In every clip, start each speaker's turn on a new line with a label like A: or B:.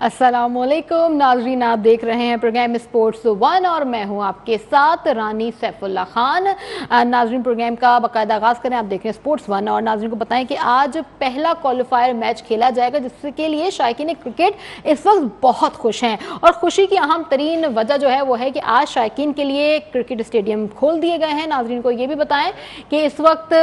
A: अस्सलामुअलैकुम नाजरीन, आप देख रहे हैं प्रोग्राम स्पोर्ट्स वन और मैं हूं आपके साथ रानी सैफुल्ला खान। नाजरीन, प्रोग्राम का बाकायदा आगाज करें। आप देख रहे हैं स्पोर्ट्स वन और नाजरीन को बताएं कि आज पहला क्वालिफायर मैच खेला जाएगा, जिसके लिए शायकीन क्रिकेट इस वक्त बहुत खुश हैं। और खुशी की अहम तरीन वजह जो है वो है कि आज शायकीन के लिए क्रिकेट स्टेडियम खोल दिए गए हैं। नाजरीन को ये भी बताएं कि इस वक्त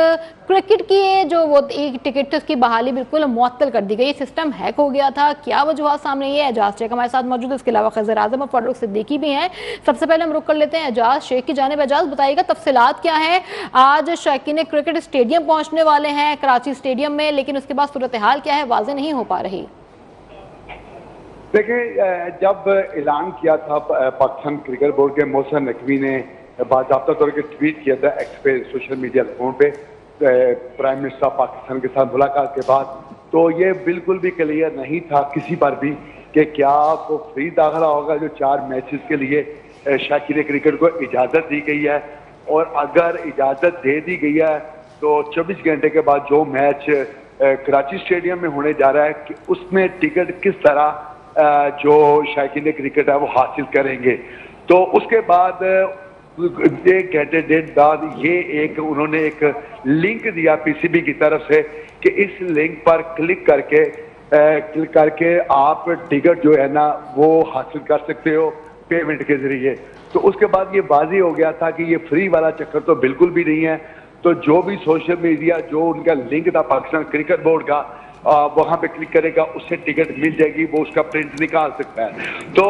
A: क्रिकेट की जो वो एक टिकट उसकी बहाली बिल्कुल मुअत्तल कर दी गई, सिस्टम हैक हो गया था। क्या वजूहत सामने ये एजाज शेख हमारे साथ मौजूद है, इसके अलावा खज़र आजम और फारूक सिद्दीकी भी हैं। सबसे पहले हम रुक कर लेते हैं एजाज शेख की जानिब। एजाज, बताइएगा तफसीलात क्या है। आज शायकीन क्रिकेट स्टेडियम पहुंचने वाले हैं कराची स्टेडियम में, लेकिन उसके बाद सूरत हाल क्या है वाज़ेह नहीं हो पा रही।
B: देखिए, जब ऐलान किया था पाकिस्तान क्रिकेट बोर्ड के मोहसिन नकवी ने बाज़ाब्ता तौर पर ट्वीट किया था एक्स पे, सोशल मीडिया अकाउंट पे, प्राइम मिनिस्टर पाकिस्तान के साथ मुलाकात के बाद, तो ये बिल्कुल भी क्लियर नहीं था किसी पर भी कि क्या आपको फ्री दाखिला होगा जो 4 मैचेस के लिए शायकीन क्रिकेट को इजाज़त दी गई है। और अगर इजाज़त दे दी गई है तो 24 घंटे के बाद जो मैच कराची स्टेडियम में होने जा रहा है कि उसमें टिकट किस तरह जो शायकीन क्रिकेट है वो हासिल करेंगे। तो उसके बाद 1 घंटे डेढ़ बाद ये उन्होंने एक लिंक दिया पीसीबी की तरफ से कि इस लिंक पर क्लिक करके आप टिकट जो है ना वो हासिल कर सकते हो पेमेंट के जरिए। तो उसके बाद ये वाज़ेह हो गया था कि ये फ्री वाला चक्कर तो बिल्कुल भी नहीं है। तो जो भी सोशल मीडिया जो उनका लिंक था पाकिस्तान क्रिकेट बोर्ड का, वहां पे क्लिक करेगा उससे टिकट मिल जाएगी, वो उसका प्रिंट निकाल सकता है। तो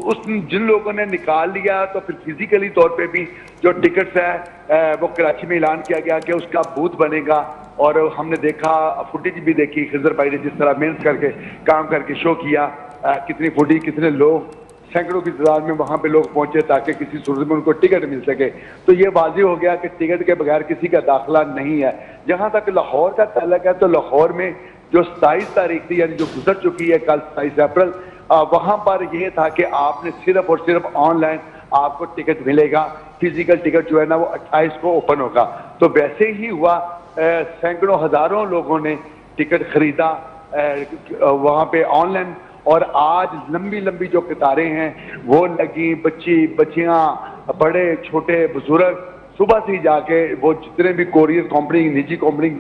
B: उस जिन लोगों ने निकाल लिया तो फिर फिजिकली तौर पे भी जो टिकट्स है वो कराची में ऐलान किया गया कि उसका बूथ बनेगा। और हमने देखा, फुटेज भी देखी, खिजर भाई ने जिस तरह मेहनत करके काम करके शो किया, कितनी फुटेज, कितने लोग, सैकड़ों की तादाद में वहां पे लोग पहुंचे ताकि किसी सूरत में उनको टिकट मिल सके। तो ये वाज़ेह हो गया कि टिकट के बगैर किसी का दाखिला नहीं है। जहां तक लाहौर का ताल्लुक है तो लाहौर में जो 27 तारीख थी, यानी जो गुजर चुकी है कल 27 अप्रैल, वहां पर यह था कि आपने सिर्फ और सिर्फ ऑनलाइन आपको टिकट मिलेगा। फिजिकल टिकट जो है ना वो 28 को ओपन होगा। तो वैसे ही हुआ, सैकड़ों हजारों लोगों ने टिकट खरीदा वहां पे ऑनलाइन। और आज लंबी लंबी जो कतारें हैं वो लगी, बच्चियां, बड़े छोटे बुजुर्ग सुबह से ही जाके वो जितने भी कोरियर कंपनी, निजी कंपनी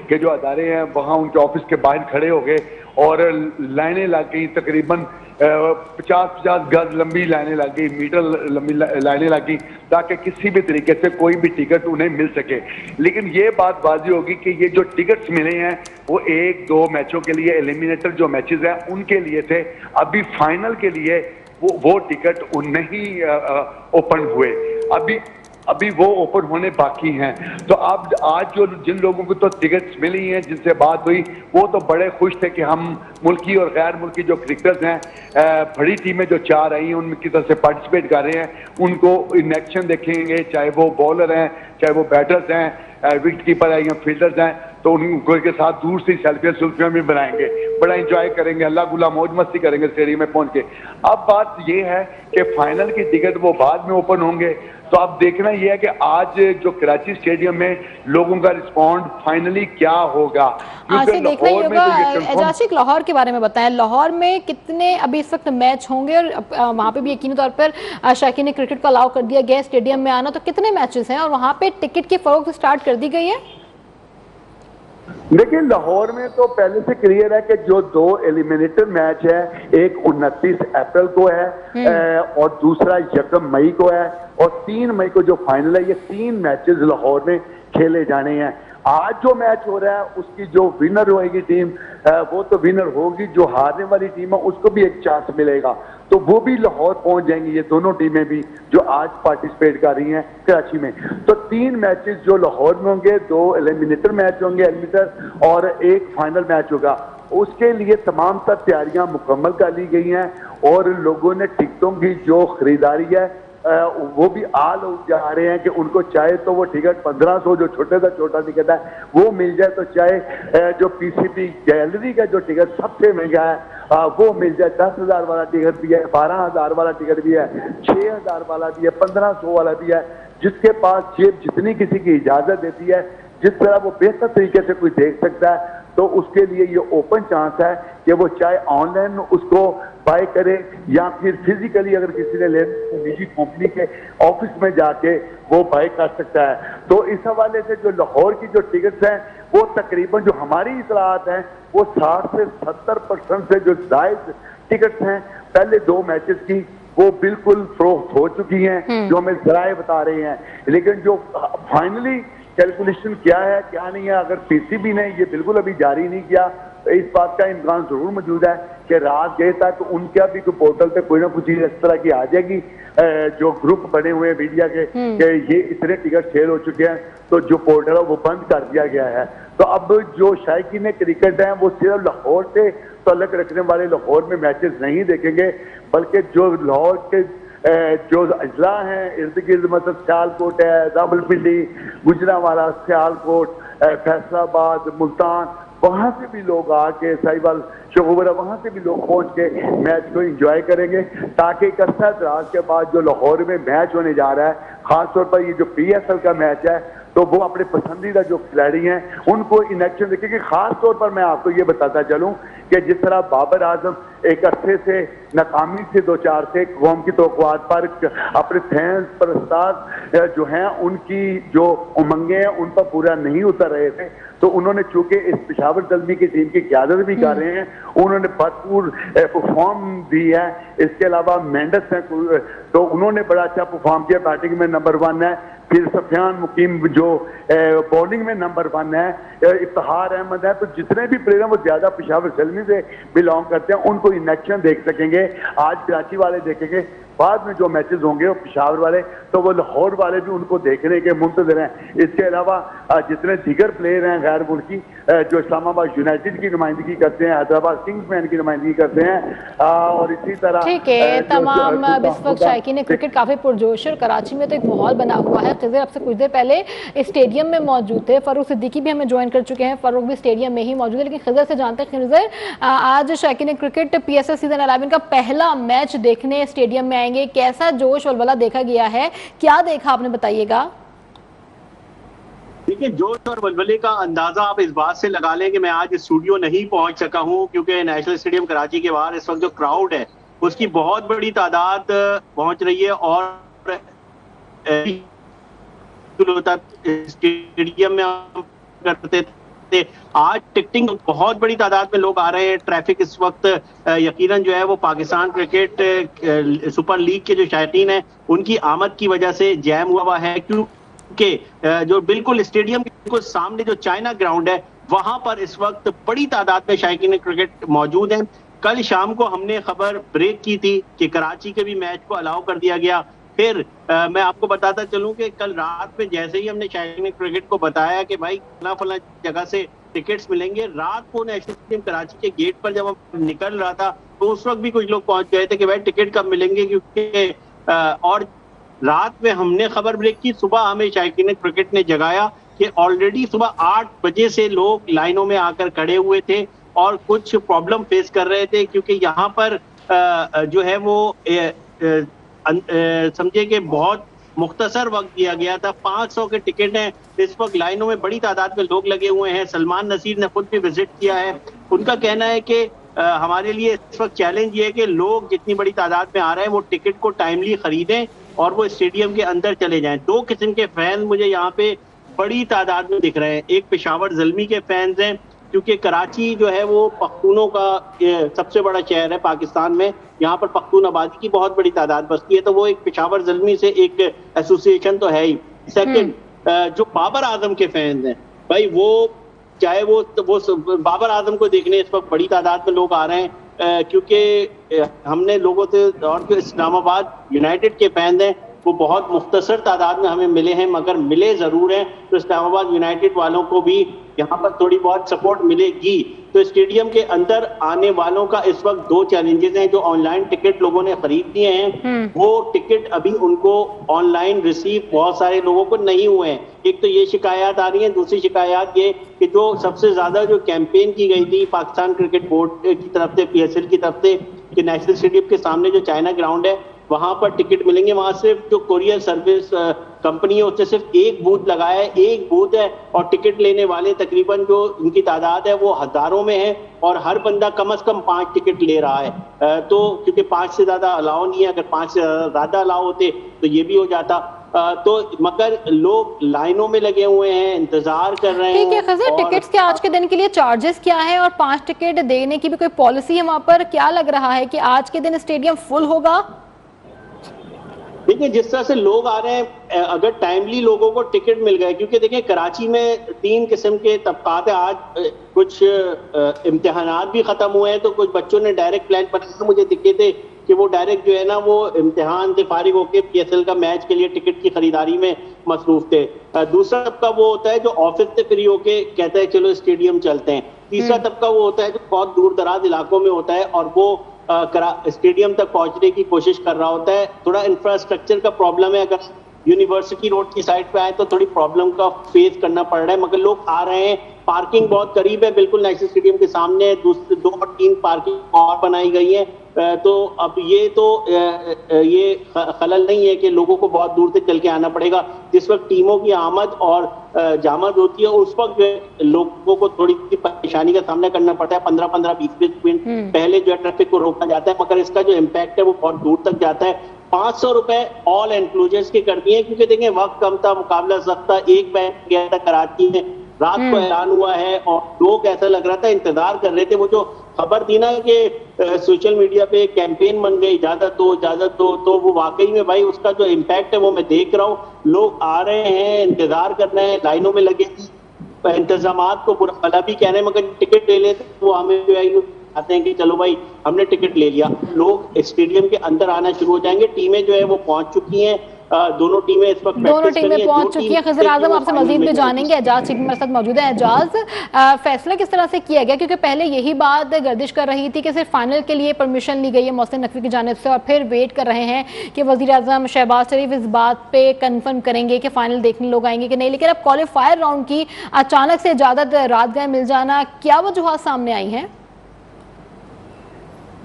B: के जो अदारे हैं वहाँ उनके ऑफिस के बाहर खड़े हो गए और लाइनें लग गई। तकरीबन 50-50 गज लंबी लाइनें लग गई, मीटर लंबी लाइनें लग गई, ताकि किसी भी तरीके से कोई भी टिकट उन्हें मिल सके। लेकिन ये बात वाज़ेह होगी कि ये जो टिकट्स मिले हैं वो 1-2 मैचों के लिए, एलिमिनेटर जो मैचेस हैं उनके लिए थे। अभी फाइनल के लिए वो टिकट नहीं ओपन हुए, अभी वो ओपन होने बाकी हैं। तो अब आज जो जिन लोगों को तो टिकट्स मिली हैं, जिनसे बात हुई, वो तो बड़े खुश थे कि हम मुल्की और गैर मुल्की जो क्रिकेटर्स हैं, बड़ी टीमें जो 4 आई हैं उनकी तरफ से पार्टिसिपेट कर रहे हैं, उनको इन एक्शन देखेंगे, चाहे वो बॉलर हैं, चाहे वो बैटर्स हैं, विकेट कीपर है या फील्डर्स हैं, तो उनको के साथ दूर से सेल्फियां भी बनाएंगे, बड़ा इंजॉय करेंगे, अल्लाह गुला मौज मस्ती करेंगे स्टेडियम में पहुंच के। अब बात ये है कि फाइनल की टिकट वो बाद में ओपन होंगे। तो अब देखना यह है कि आज जो कराची स्टेडियम में लोगों का रिस्पॉन्ड फाइनली क्या होगा।
A: आज से देखना ही होगा। एजाज, लाहौर के बारे में बताएं, लाहौर में कितने अभी इस वक्त मैच होंगे और वहाँ पे भी यकीनी तौर पर शायकीन क्रिकेट को अलाउ कर दिया गया स्टेडियम में आना, तो कितने मैचेस हैं और वहाँ पे टिकट की फरोख्त स्टार्ट कर दी गई है?
B: देखिए, लाहौर में तो पहले से क्लियर है कि जो 2 एलिमिनेटर मैच है, एक 29 अप्रैल को है और दूसरा 1 मई को है और 3 मई को जो फाइनल है। ये 3 मैचेस लाहौर में खेले जाने हैं। आज जो मैच हो रहा है उसकी जो विनर होगी टीम, वो तो विनर होगी, जो हारने वाली टीम है उसको भी एक चांस मिलेगा, तो वो भी लाहौर पहुंच जाएंगी, ये दोनों टीमें भी जो आज पार्टिसिपेट कर रही हैं कराची में। तो 3 मैचेस जो लाहौर में होंगे, 2 एलिमिनेटर मैच होंगे, एलिमिनेटर, और एक फाइनल मैच होगा। उसके लिए तमाम तर तैयारियां मुकम्मल कर ली गई हैं और लोगों ने टिकटों की जो खरीदारी है वो भी आल जा रहे हैं कि उनको चाहे तो वो टिकट 1500 जो छोटे से छोटा टिकट है वो मिल जाए, तो चाहे जो पीसीबी गैलरी का जो टिकट सबसे महंगा है वो मिल जाए। 10,000 वाला टिकट भी है, 12,000 वाला टिकट भी है, 6,000 वाला भी है, 1500 वाला भी है। जिसके पास जेब जितनी किसी की इजाजत देती है जिस तरह वो बेहतर तरीके से कोई देख सकता है, तो उसके लिए ये ओपन चांस है कि वो चाहे ऑनलाइन उसको बाय करे या फिर फिजिकली अगर किसी ने ले निजी कंपनी के ऑफिस में जाके वो बाय कर सकता है। तो इस हवाले से जो लाहौर की जो टिकट्स हैं वो तकरीबन जो हमारी इतलात हैं वो 60 से 70% से जो जायद टिकट्स हैं पहले 2 मैचेस की वो बिल्कुल फरोख्त हो चुकी हैं, जो हमें जराए बता रहे हैं। लेकिन जो फाइनली कैलकुलेशन क्या है क्या नहीं है, अगर पीसीबी ने ये बिल्कुल अभी जारी नहीं किया तो इस बात का इम्कान जरूर मौजूद है कि रात गए तक तो उनका भी कोई पोर्टल पे कोई ना कुछ चीज इस तरह की आ जाएगी, जो ग्रुप बने हुए हैं मीडिया के कि ये इतने टिकट सेल हो चुके हैं, तो जो पोर्टल है वो बंद कर दिया गया है। तो अब जो शायकीन क्रिकेट हैं वो सिर्फ लाहौर से तल्लुक रखने वाले लाहौर में मैचेस नहीं देखेंगे, बल्कि जो लाहौर के जो अजला हैं इर्द गिर्द, मतलब सियालकोट है, रावलपिंडी, गुजरांवाला, सियालकोट, फैसलाबाद, मुल्तान, वहां से भी लोग आके साहिवाल, शोगोबरा, वहां से भी लोग पहुंच के मैच को एंजॉय करेंगे, ताकि एक अरसा दराज के बाद जो लाहौर में मैच होने जा रहा है, खासतौर पर ये जो PSL का मैच है, तो वो अपने पसंदीदा जो खिलाड़ी हैं उनको इन एक्शन देखेंगे। खास तौर पर मैं आपको ये बताता चलूं कि जिस तरह बाबर आजम एक अरसे से नाकामी से 2-4 से कौम की तवक्कुआत पर अपने फैंस परस्तार जो हैं उनकी जो उमंगे हैं उन पर पूरा नहीं उतर रहे थे, तो उन्होंने चूंकि इस पेशावर दलमी की टीम की क़यादत भी कर रहे हैं, उन्होंने भरपूर परफॉर्म दी है। इसके अलावा मेंडस हैं, तो उन्होंने बड़ा अच्छा परफॉर्म किया, बैटिंग में नंबर 1 है, फिर सफियान मुकीम जो बॉलिंग में नंबर 1 है, इफ्तिखार अहमद है। तो जितने भी प्लेयर हैं वो ज्यादा पेशावर जलमी से बिलोंग करते हैं, उनको इन एक्शन देख सकेंगे। आज कराची वाले देखेंगे, बाद में जो मैचेस होंगे वो पेशावर वाले, तो वो लाहौर वाले भी उनको देखने के मुंतजर हैं। इसके अलावा जितने दीगर प्लेयर हैं गैर मुल्की जो इस्लामाबाद यूनाइटेड की नुमाइंदगी करते हैं, हैदराबाद किंग्समैन की नुमाइंदगी करते हैं, और इसी तरह
A: ठीक है तमाम इस वक्त शायकीन क्रिकेट काफी पुरजोश है। कराची में तो एक माहौल बना हुआ है। खिज़र आपसे कुछ देर पहले स्टेडियम में मौजूद थे, फारूक सिद्दीकी भी हमें ज्वाइन कर चुके हैं, फारूक भी स्टेडियम में ही मौजूद है। लेकिन खिज़र से जानते हैं, खिज़र आज शायकीन क्रिकेट PSL सीजन 11 का पहला मैच देखने स्टेडियम में आएंगे, कैसा जोश वलवला देखा गया है, क्या देखा आपने, बताइएगा।
C: देखिए, जोश और वलवले का अंदाजा आप इस बात से लगा लें कि मैं आज स्टूडियो नहीं पहुंच सका हूं, क्योंकि नेशनल स्टेडियम कराची के बाहर इस वक्त जो क्राउड है उसकी बहुत बड़ी तादाद पहुंच रही है, और स्टेडियम में हम करते थे, आज टिकटिंग बहुत बड़ी तादाद में लोग आ रहे हैं। ट्रैफिक इस वक्त यकीनन जो है वो पाकिस्तान क्रिकेट सुपर लीग के जो शायकीन हैं उनकी आमद की वजह से जैम हुआ है, क्योंकि जो बिल्कुल स्टेडियम के बिल्कुल सामने जो चाइना ग्राउंड है वहां पर इस वक्त बड़ी तादाद में शायकीन क्रिकेट मौजूद हैं। कल शाम को हमने खबर ब्रेक की थी कि कराची के भी मैच को अलाउ कर दिया गया। फिर मैं आपको बताता चलूं कि कल रात में जैसे ही हमने शायकीन क्रिकेट को बताया कि भाई फला जगह से टिकट्स मिलेंगे, रात को नेशनल स्टेडियम कराची के गेट पर जब हम निकल रहा था तो उस वक्त भी कुछ लोग पहुंच गए थे कि भाई टिकट कब मिलेंगे, क्योंकि और रात में हमने खबर ब्रेक की, सुबह हमें शायकीन क्रिकेट ने जगाया कि ऑलरेडी सुबह 8 बजे से लोग लाइनों में आकर खड़े हुए थे और कुछ प्रॉब्लम फेस कर रहे थे, क्योंकि यहाँ पर जो है वो समझे कि बहुत मुख्तसर वक्त दिया गया था। 500 के टिकट हैं, इस वक्त लाइनों में बड़ी तादाद में लोग लगे हुए हैं। सलमान नसीर ने खुद भी विजिट किया है, उनका कहना है कि हमारे लिए इस वक्त चैलेंज ये है कि लोग जितनी बड़ी तादाद में आ रहे हैं वो टिकट को टाइमली खरीदें और वो स्टेडियम के अंदर चले जाएं। 2 किस्म के फैन मुझे यहाँ पे बड़ी तादाद में दिख रहे हैं। एक पेशावर ज़ल्मी के फैंस हैं, क्योंकि कराची जो है वो पख्तूनों का सबसे बड़ा शहर है पाकिस्तान में, यहाँ पर पख्तून आबादी की बहुत बड़ी तादाद बसती है, तो वो एक पेशावर ज़ल्मी से एक एसोसिएशन तो है ही। सेकंड, जो बाबर आजम के फैंस हैं भाई, वो चाहे वो बाबर आजम को देखने इस वक्त बड़ी तादाद में लोग आ रहे हैं, क्योंकि हमने लोगों से और जो इस्लामाबाद यूनाइटेड के फैंस हैं वो बहुत मुख्तसर तादाद में हमें मिले हैं, मगर मिले जरूर हैं, तो इस्लामाबाद यूनाइटेड वालों को भी यहाँ पर थोड़ी बहुत सपोर्ट मिलेगी। तो स्टेडियम के अंदर आने वालों का इस वक्त 2 चैलेंजेस हैं। जो ऑनलाइन टिकट लोगों ने खरीद दिए हैं वो टिकट अभी उनको ऑनलाइन रिसीव बहुत सारे लोगों को नहीं हुए हैं। एक तो ये शिकायत आ रही है, दूसरी शिकायत ये कि जो सबसे ज्यादा जो कैंपेन की गई थी पाकिस्तान क्रिकेट बोर्ड की तरफ से, PSL की तरफ से, कि नेशनल स्टेडियम के सामने जो चाइना ग्राउंड है वहां पर टिकट मिलेंगे, वहां सिर्फ जो कोरियर सर्विस कंपनी है उसने सिर्फ एक बूथ लगाया है, एक बूथ है, और टिकट लेने वाले तकरीबन जो उनकी तादाद है वो हजारों में है, और हर बंदा कम से कम 5 टिकट ले रहा है। तो क्योंकि 5 से ज्यादा अलाउ नहीं है, अगर 5 से ज्यादा अलाउ होते तो ये भी हो जाता। तो मगर लोग लाइनों में लगे हुए हैं, इंतजार कर रहे हैं।
A: ठीक है खज़र, टिकट्स के आज के दिन के लिए चार्जेस क्या है, और 5 टिकट देने की भी कोई पॉलिसी है वहां पर? क्या लग रहा है कि आज के दिन स्टेडियम फुल होगा?
C: देखिए जिस तरह से लोग आ रहे हैं, अगर टाइमली लोगों को टिकट मिल गए, क्योंकि देखिए कराची में 3 किस्म के तबकात है। आज कुछ इम्तिहानात भी खत्म हुए हैं, तो कुछ बच्चों ने डायरेक्ट प्लान बनाया, मुझे दिखे थे कि वो डायरेक्ट जो है ना वो इम्तिहान से फारिग होकर PSL का मैच के लिए टिकट की खरीदारी में मसरूफ थे। दूसरा तबका वो होता है जो ऑफिस से फ्री होके कहता है चलो स्टेडियम चलते हैं। तीसरा तबका वो होता है जो बहुत दूर दराज इलाकों में होता है और वो स्टेडियम तक पहुंचने की कोशिश कर रहा होता है। थोड़ा इंफ्रास्ट्रक्चर का प्रॉब्लम है, अगर यूनिवर्सिटी रोड की साइड पे आए तो थोड़ी प्रॉब्लम का फेस करना पड़ रहा है, मगर लोग आ रहे हैं। पार्किंग बहुत करीब है, बिल्कुल नेशनल स्टेडियम के सामने 2 और 3 पार्किंग और बनाई गई है। तो अब ये खलल नहीं है कि लोगों को बहुत दूर से चल के आना पड़ेगा। जिस वक्त टीमों की आमद और जामद होती है उस वक्त लोगों को थोड़ी सी परेशानी का सामना करना पड़ता है। 15-20 मिनट पहले जो है ट्रैफिक को रोका जाता है, मगर इसका जो इम्पैक्ट है वो बहुत दूर तक जाता है। 500 रुपए ऑल इंक्लूजर्स की कर दिए, क्योंकि देखें वक्त कम था, मुकाबला सख्त था। एक मैच गया था कराची में, रात को ऐलान हुआ है और लोग ऐसा लग रहा था इंतजार कर रहे थे। वो जो खबर थी ना कि सोशल मीडिया पे कैंपेन बन गई इजाजत दो, तो वो वाकई में भाई उसका जो इम्पैक्ट है वो मैं देख रहा हूँ। लोग आ रहे हैं, इंतजार कर रहे हैं, लाइनों में लगे, इंतजामात को बुरा भला भी कह रहे हैं, मगर टिकट ले लेते तो हमें आते हैं कि चलो भाई हमने टिकट ले लिया। लोग स्टेडियम के अंदर आना शुरू हो जाएंगे। टीमें जो है वो पहुंच चुकी हैं, दोनों टीमें इस वक्त
A: दोनों टीमें पहुंच चुकी हैं। खज़र आज़म आपसे मजीद भी जानेंगे। एजाज सिंह मेरे साथ मौजूद है। एजाज, फैसला किस तरह से किया गया, क्योंकि पहले यही बात गर्दिश कर रही थी कि सिर्फ फाइनल के लिए परमिशन ली गई है मोहसिन नकवी की जानिब से, और फिर वेट कर रहे हैं कि वज़ीर आज़म शहबाज शरीफ इस बात पे कन्फर्म करेंगे कि फाइनल देखने लोग आएंगे कि नहीं। लेकिन अब क्वालिफायर राउंड की अचानक से इजाज़त रात गए मिल जाना, क्या वजूहात सामने आई हैं?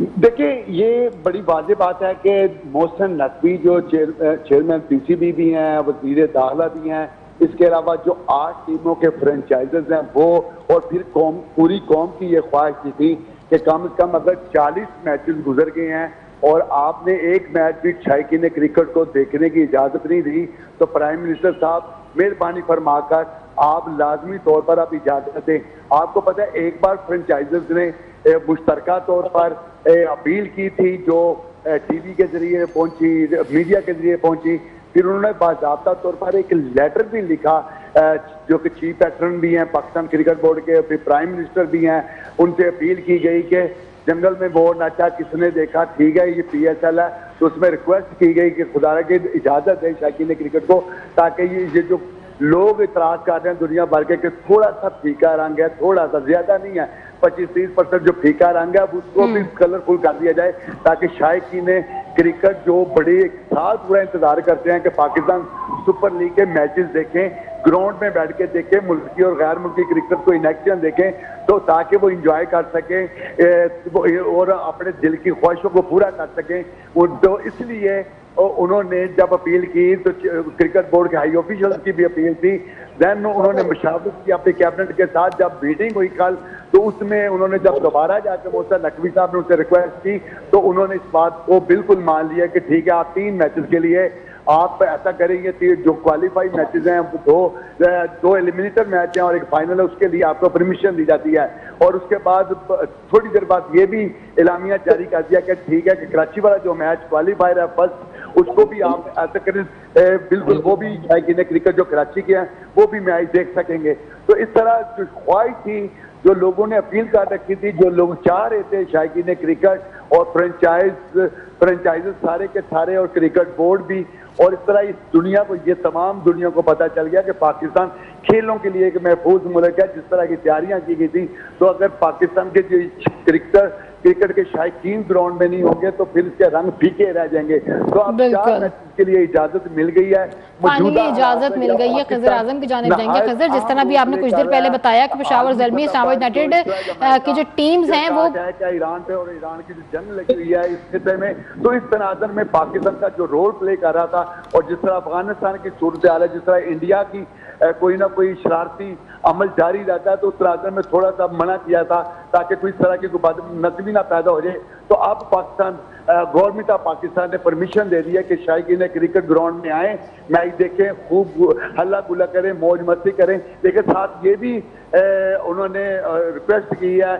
B: देखिए ये बड़ी वाज़ेह बात है कि मोहसिन नकवी जो चेयरमैन PCB भी हैं, वज़ीर दाखिला भी हैं, इसके अलावा जो 8 टीमों के फ्रेंचाइजर्स हैं वो, और फिर पूरी कौम की ये ख्वाहिश थी कि कम से कम अगर 40 मैचेस गुजर गए हैं और आपने एक मैच भी शायकीन क्रिकेट को देखने की इजाज़त नहीं दी, तो प्राइम मिनिस्टर साहब मेहरबानी फरमाकर आप लाजमी तौर पर आप इजाज़त दें। आपको पता है एक बार फ्रेंचाइजर्स ने मुश्तरका तौर पर अपील की थी, जो TV के जरिए पहुंची, मीडिया के जरिए पहुंची। फिर उन्होंने बाज़ाब्ता तौर पर एक लेटर भी लिखा, जो कि चीफ पैटर्न भी हैं पाकिस्तान क्रिकेट बोर्ड के, फिर प्राइम मिनिस्टर भी हैं, उनसे अपील की गई कि जंगल में वो नचा किसने देखा, ठीक है ये PSL है, तो उसमें रिक्वेस्ट की गई कि खुदा की इजाज़त है शायकीन क्रिकेट को, ताकि ये जो लोग इतराज कर रहे हैं दुनिया भर के कि थोड़ा सा फीका रंग है, थोड़ा सा, ज्यादा नहीं है, 25-30% जो फीका रंग है उसको भी कलरफुल कर दिया जाए, ताकि शायकीन क्रिकेट जो बड़े साल पूरा इंतजार करते हैं कि पाकिस्तान सुपर लीग के मैचेस देखें, ग्राउंड में बैठ के देखें, मुल्की और गैर मुल्की क्रिकेट को इन एक्शन देखें, तो ताकि वो इंजॉय कर सकें और अपने दिल की ख्वाहिशों को पूरा कर सकें। तो इसलिए उन्होंने जब अपील की तो क्रिकेट बोर्ड के हाई ऑफिशियल्स की भी अपील थी। देन उन्होंने मुशावरत की अपने कैबिनेट के साथ, जब मीटिंग हुई कल, तो उसमें उन्होंने जब दोबारा जाकर मोहसिन नकवी साहब ने उनसे रिक्वेस्ट की, तो उन्होंने इस बात को बिल्कुल मान लिया कि ठीक है आप 3 मैचेस के लिए आप ऐसा करेंगे, जो क्वालिफाई मैचेस हैं, दो एलिमिनेटर मैच हैं और एक फाइनल है, उसके लिए आपको परमिशन दी जाती है। और उसके बाद थोड़ी देर बाद ये भी एलामिया जारी कर दिया कि ठीक है कि कराची वाला जो मैच क्वालिफायर है फर्स्ट, उसको भी आप ऐसा करें, बिल्कुल वो भी शायकीन क्रिकेट जो कराची के हैं वो भी मैच देख सकेंगे। तो इस तरह जो ख्वाहिश थी, जो लोगों ने अपील कर रखी थी, जो लोग चाह रहे थे शायकीन क्रिकेट और फ्रेंचाइज सारे के सारे और क्रिकेट बोर्ड भी, और इस तरह इस दुनिया को, ये तमाम दुनिया को पता चल गया कि पाकिस्तान खेलों के लिए एक महफूज मुल्क है। जिस तरह की तैयारियां की गई थी, तो अगर पाकिस्तान के जो क्रिकेटर क्रिकेट के शायकीन ग्राउंड में नहीं होंगे तो फिर इसके रंग फीके रह जाएंगे। तो अब 4 मैच के लिए इजाजत मिल गई है,
A: इजाजत मिल गई है। खजर आजम की जानिब जाएंगे। खजर, जिस तरह भी आपने कुछ देर पहले बताया कि पेशावर ज़ल्मी इस्लामाबाद यूनाइटेड की जो टीम्स हैं वो
B: क्या ईरान पे और ईरान की जो जंग लगी हुई है इस खिते में, तो इस तनाज़ुर में पाकिस्तान का जो रोल प्ले कर रहा था और जिस तरह अफगानिस्तान की सूरत हाल है, जिस तरह इंडिया की कोई ना कोई शरारती अमल जारी रहता है, तो उस तनाज़ुर में थोड़ा सा मना किया था ताकि कोई इस तरह की नज़मी ना पैदा हो जाए। तो अब पाकिस्तान गवर्नमेंट ऑफ पाकिस्तान ने परमिशन दे दी है कि शायकीन क्रिकेट ग्राउंड में आए, मैच देखें, खूब हल्ला गुल्ला करें, मौज मस्ती करें। लेकिन साथ ये भी उन्होंने रिक्वेस्ट की है,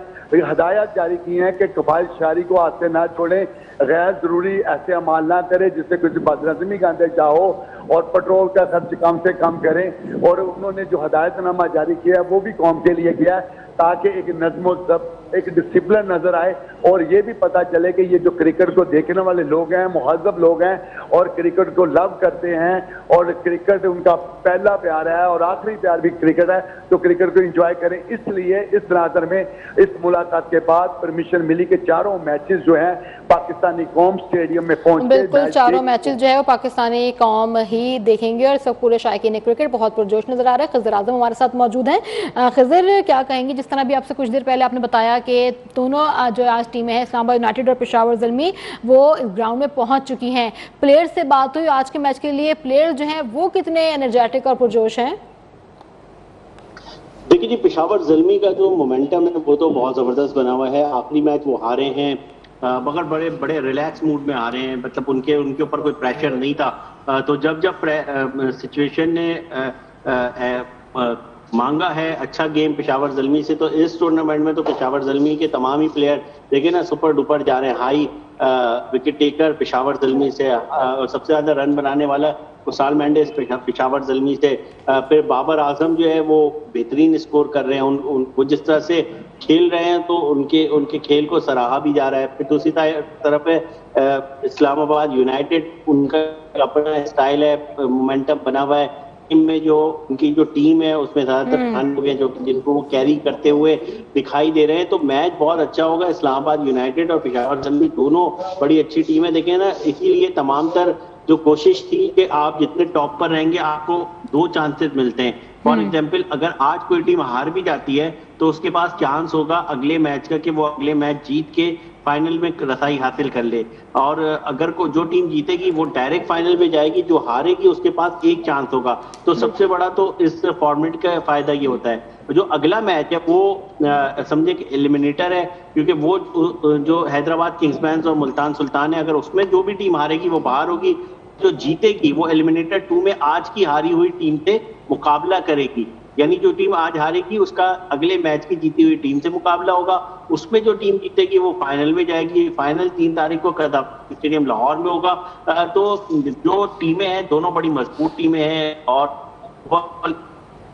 B: हदायत जारी की है कि कबाइल शारी को हाथ से ना छोड़ें, गैर जरूरी ऐसे अमाल ना करें जिससे कुछ बदनज़मी का अंदेशा हो, और पेट्रोल का खर्च कम से कम करें। और उन्होंने जो हदायतनामा जारी किया है वो भी कौम के लिए किया है ताकि एक नज़्म ज़ब्त, एक डिसिप्लिन नजर आए और ये भी पता चले कि ये जो क्रिकेट को देखने वाले लोग हैं मुहज़्ज़ब लोग हैं और क्रिकेट को लव करते हैं और क्रिकेट उनका पहला प्यार है और आखिरी प्यार भी क्रिकेट है, तो क्रिकेट को एंजॉय करें। इसलिए इस तनाज़ुर में इस मुलाकात के बाद परमिशन मिली कि चारों मैचेस जो हैं पाकिस्तानी कौम स्टेडियम में पहुंचे।
A: बिल्कुल, चारों मैचेस जो है वो पाकिस्तानी कौम ही देखेंगे और सब पूरे शायकीन क्रिकेट बहुत पुरजोश नजर आ रहा है। खजर आजम हमारे साथ मौजूद हैं। खजर, क्या कहेंगे, जिस तरह भी आपसे कुछ देर पहले आपने बताया कि दोनों जो आज टीमें हैं इस्लामाबाद यूनाइटेड और पेशावर ज़ल्मी वो इस ग्राउंड में पहुंच चुकी हैं। प्लेयर से बात हुई आज के मैच के लिए, प्लेयर जो हैं वो कितने एनर्जेटिक और पुरजोश हैं?
C: देखिए जी, पेशावर ज़ल्मी का जो मोमेंटम है वो तो बहुत ज़बरदस्त बना हुआ है। आखिरी मैच वो हारे हैं मगर बड़े बड़े रिलैक्स मूड में आ रहे हैं, मतलब उनके ऊपर कोई प्रेशर नहीं था। तो जब सिचुएशन ने मांगा है अच्छा गेम पेशावर ज़ल्मी से, तो इस टूर्नामेंट में तो पेशावर ज़ल्मी के तमाम ही प्लेयर देखिए ना सुपर डुपर जा रहे हैं। High wicket taker Peshawar Zalmi से, सबसे ज्यादा रन बनाने वाला कुसाल मेंडिस पेशावर ज़ल्मी से, फिर बाबर आजम जो है वो बेहतरीन स्कोर कर रहे हैं। वो जिस तरह से खेल रहे हैं तो उनके खेल को सराहा भी जा रहा है। फिर दूसरी तरफ है इस्लामाबाद यूनाइटेड, उनका अपना स्टाइल है, मोमेंटम बना हुआ है। टीम में जो उनकी जो टीम है उसमें ज्यादातर लोग हैं जो जिनको वो कैरी करते हुए दिखाई दे रहे हैं। तो मैच बहुत अच्छा होगा। इस्लामाबाद यूनाइटेड और पेशावर ज़ल्मी दोनों बड़ी अच्छी टीम है। देखें ना, इसीलिए तमाम तर जो कोशिश थी कि आप जितने टॉप पर रहेंगे आपको 2 चांसेस मिलते हैं। फॉर एग्जाम्पल, अगर आज कोई टीम हार भी जाती है तो उसके पास चांस होगा अगले मैच का कि वो अगले मैच जीत के फाइनल में रसाई हासिल कर ले, और अगर जो टीम जीतेगी वो डायरेक्ट फाइनल में जाएगी, जो हारेगी उसके पास 1 चांस होगा। तो सबसे बड़ा तो इस फॉर्मेट का फायदा ये होता है। जो अगला मैच है वो समझे कि एलिमिनेटर है, क्योंकि वो जो हैदराबाद किंग्समैन और मुल्तान सुल्तान है, अगर उसमें जो भी टीम हारेगी वो बाहर होगी, जो जीतेगी वो एलिमिनेटर 2 में आज की हारी हुई टीम से मुकाबला करेगी। यानी जो टीम आज हारेगी उसका अगले मैच की जीती हुई टीम से मुकाबला होगा, उसमें जो टीम जीतेगी वो फाइनल में जाएगी। फाइनल 3 तारीख को कदाफ स्टेडियम लाहौर में होगा। तो जो टीमें हैं दोनों बड़ी मजबूत टीमें हैं और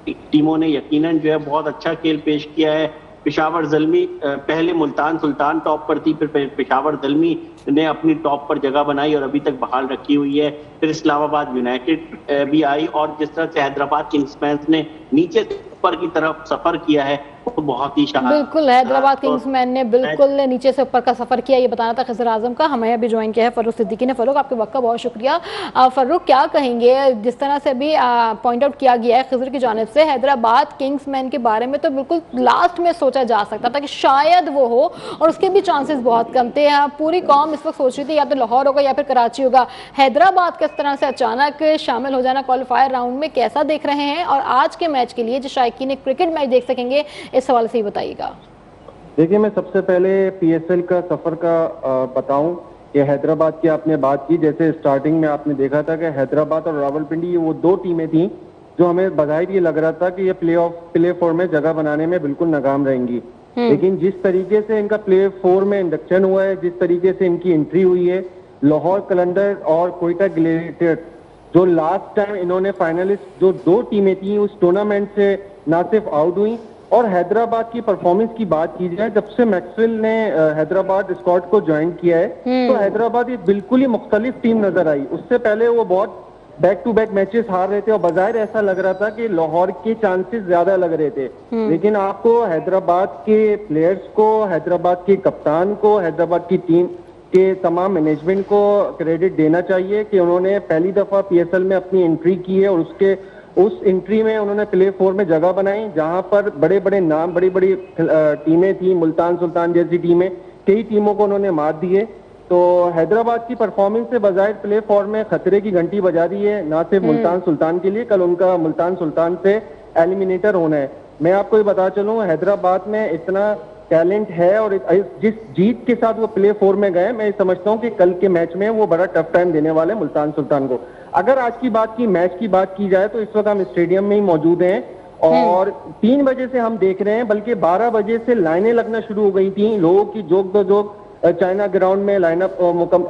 C: टीमों ने यकीनन जो है बहुत अच्छा खेल पेश किया है। पेशावर ज़ल्मी पहले मुल्तान सुल्तान टॉप पर थी, फिर पेशावर ज़ल्मी ने अपनी टॉप पर जगह बनाई और अभी तक बहाल रखी हुई है। फिर इस्लामाबाद यूनाइटेड भी आई, और जिस तरह से हैदराबाद किंग्समैन ने नीचे ऊपर की तरफ सफर किया है वो बहुत ही शानदार।
A: बिल्कुल, हैदराबाद किंग्समैन ने बिल्कुल नीचे से ऊपर का सफर किया, ये बताना था खजर आजम का। हमें अभी ज्वाइन किया है फर्रुख सिद्दीकी ने। फर्रुख, आपके वक्त का बहुत शुक्रिया। फर्रुख, क्या कहेंगे, जिस तरह से अभी पॉइंट आउट किया गया है खजर की जानिब से, हैदराबाद किंग्समैन के बारे में तो बिल्कुल लास्ट में सोचा जा सकता था कि शायद वो हो, और उसके भी चांसेस बहुत कम थे। पूरी कौम इस वक्त सोच रही थी या तो लाहौर होगा या फिर कराची होगा। हैदराबाद किस तरह से अचानक शामिल हो जाना क्वालिफायर राउंड में कैसा देख रहे हैं, और आज के मैच के लिए जो शायकीन क्रिकेट मैच देख सकेंगे, इस हवाले से ही बताइएगा।
D: देखिए, मैं सबसे पहले PSL का सफर का बताऊं कि हैदराबाद की आपने बात की, जैसे स्टार्टिंग में आपने देखा था कि हैदराबाद और रावलपिंडी ये वो 2 टीमें थी जो हमें बजाय ये लग रहा था कि ये प्ले 4 में जगह बनाने में बिल्कुल नाकाम रहेंगी। लेकिन जिस तरीके से इनका प्ले 4 में इंडक्शन हुआ है, जिस तरीके से इनकी एंट्री हुई है, लाहौर कलंदर और कोयटा ग्लेडिएटर्स जो लास्ट टाइम इन्होंने फाइनलिस्ट जो 2 टीमें थी उस टूर्नामेंट से ना सिर्फ आउट हुई, और हैदराबाद की परफॉर्मेंस की बात की जाए, जब से मैक्सवेल ने हैदराबाद स्क्वाड को ज्वाइन किया है तो हैदराबाद एक बिल्कुल ही मुख्तलिफ टीम नजर आई। उससे पहले वो बहुत बैक टू बैक मैचेस हार रहे थे और बाज़ाहिर ऐसा लग रहा था कि लाहौर के चांसेस ज्यादा लग रहे थे। लेकिन आपको हैदराबाद के प्लेयर्स को, हैदराबाद के कप्तान को, हैदराबाद की टीम के तमाम मैनेजमेंट को क्रेडिट देना चाहिए कि उन्होंने पहली दफा पीएसएल में अपनी एंट्री की है और उस एंट्री में उन्होंने प्ले 4 में जगह बनाई, जहां पर बड़े बड़े नाम, बड़ी बड़ी टीमें थी, मुल्तान सुल्तान जैसी टीमें, कई टीमों को उन्होंने मात दिए। तो हैदराबाद की परफॉर्मेंस से बजाय प्ले 4 में खतरे की घंटी बजा दी है, ना सिर्फ मुल्तान सुल्तान के लिए, कल उनका मुल्तान सुल्तान से एलिमिनेटर होना है। मैं आपको ये बता चलूं, हैदराबाद में इतना टैलेंट है और जिस जीत के साथ वो प्ले 4 में गए, मैं समझता हूं कि कल के मैच में वो बड़ा टफ टाइम देने वाले मुल्तान सुल्तान को। अगर आज की बात की, मैच की बात की जाए, तो इस वक्त हम स्टेडियम में ही मौजूद हैं और 3 बजे से हम देख रहे हैं, बल्कि 12 बजे से लाइनें लगना शुरू हो गई थी। लोगों की जोक चाइना ग्राउंड में लाइनअप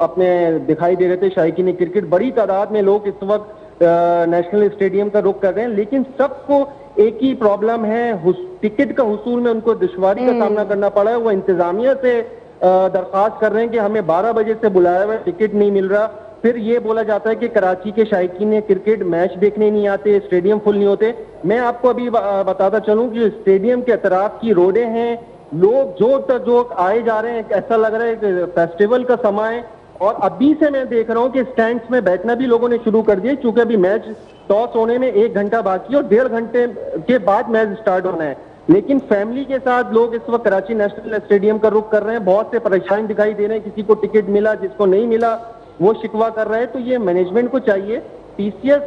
D: अपने दिखाई दे रहे थे। शायकीन क्रिकेट बड़ी तादाद में लोग इस वक्त नेशनल स्टेडियम का रुख कर रहे हैं, लेकिन सबको एक ही प्रॉब्लम है, टिकट का हुसूल में उनको दुश्वारी का सामना करना पड़ा है। वो इंतजामिया से दरख्वास्त कर रहे हैं कि हमें 12 बजे से बुलाया हुआ टिकट नहीं मिल रहा। फिर ये बोला जाता है कि कराची के शायकीन क्रिकेट मैच देखने नहीं आते, स्टेडियम फुल नहीं होते। मैं आपको अभी बताता चलूं कि स्टेडियम के अतराफ की रोडें हैं, लोग जो आए जा रहे हैं, ऐसा लग रहा है कि फेस्टिवल का समय है। और अभी से मैं देख रहा हूं कि स्टैंड्स में बैठना भी लोगों ने शुरू कर दिया, क्योंकि अभी मैच टॉस होने में 1 घंटा बाकी है और 1.5 घंटे के बाद मैच स्टार्ट होना है। लेकिन फैमिली के साथ लोग इस वक्त कराची नेशनल स्टेडियम का रुख कर रहे हैं। बहुत से परेशान दिखाई दे रहे हैं, किसी को टिकट मिला, जिसको नहीं मिला वो शिकवा कर रहे हैं। तो ये मैनेजमेंट को चाहिए, टीसीएस